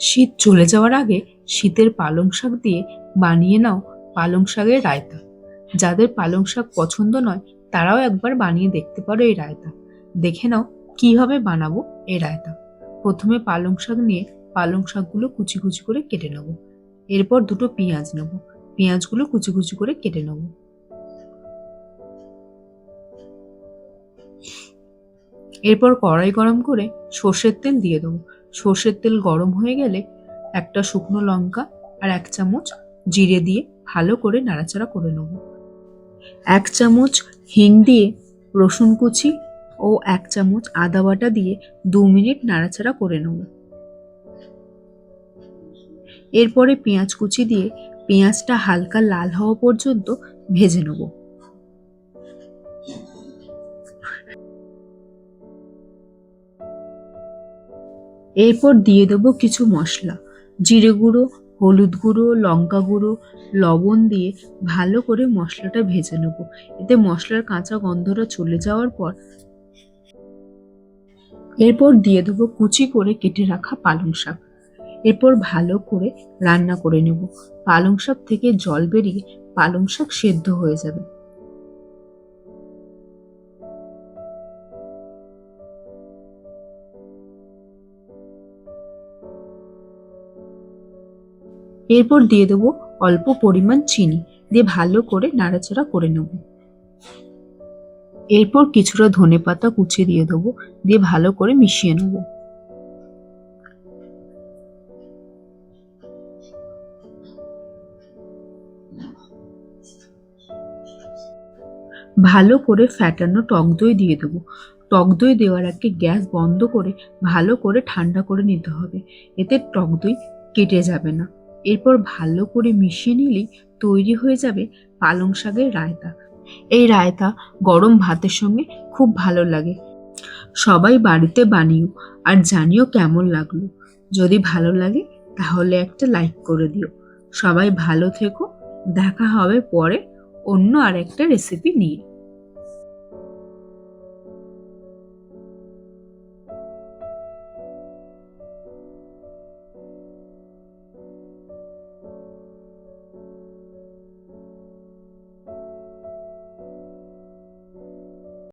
শীত চলে যাওয়ার আগে শীতের পালং শাক দিয়ে বানিয়ে নাও পালং শাকের রায়তা। যাদের পালং শাক পছন্দ নয় তারাও একবার বানিয়ে দেখতে পারো এই রায়তা। দেখে নাও কিভাবে বানাবো এই রায়তা। প্রথমে পালং শাক নিয়ে পালং শাকগুলো কুচি কুচি করে কেটে নেব। এরপর দুটো পেঁয়াজ নেব, পেঁয়াজগুলো কুচি কুচি করে কেটে নেব। এরপর কড়াই গরম করে সর্ষের তেল দিয়ে দেবো। সর্ষের তেল গরম হয়ে গেলে একটা শুকনো লঙ্কা আর 1 চামচ জিরে দিয়ে ভালো করে নাড়াচাড়া করে নেব। 1 চামচ হিং দিয়ে রসুন কুচি ও 1 চামচ আদা বাটা দিয়ে 2 মিনিট নাড়াচাড়া করে নেব। এরপরে পেঁয়াজ কুচি দিয়ে পেঁয়াজটা হালকা লাল হওয়া পর্যন্ত ভেজে নেব। এরপর দিয়ে দেব কিছু মশলা, জিরে গুঁড়ো, হলুদ গুঁড়ো, লঙ্কা গুঁড়ো, লবণ দিয়ে ভালো করে মশলাটা ভেজে নেব। এতে মশলার কাঁচা গন্ধটা চলে যাওয়ার পর এরপর দিয়ে দেবো কুচি করে কেটে রাখা পালং শাক। এরপর ভালো করে রান্না করে নেব। পালং শাক থেকে জল বেরিয়ে পালং শাক সেদ্ধ হয়ে যাবে। এরপর দিয়ে দেবো অল্প পরিমাণ চিনি দিয়ে ভালো করে নাড়াচাড়া করে নেব। এরপর কিছুটা ধনেপাতা কুচি দিয়ে দেবো, দিয়ে ভালো করে মিশিয়ে নেব। ভালো করে ফ্যাটানো টক দই দিয়ে দেবো। টক দই দেওয়ার আগে গ্যাস বন্ধ করে ভালো করে ঠান্ডা করে নিতে হবে, এতে টক দই কেটে যাবে না। এরপর ভালো করে মিশিয়ে নিলেই তৈরি হয়ে যাবে পালং শাকের রায়তা। এই রায়তা গরম ভাতের সঙ্গে খুব ভালো লাগে। সবাই বাড়িতে বানিও আর জানিও কেমন লাগলো। যদি ভালো লাগে তাহলে একটা লাইক করে দিও। সবাই ভালো থেকো, দেখা হবে পরে অন্য আরেকটা রেসিপি নিয়ে।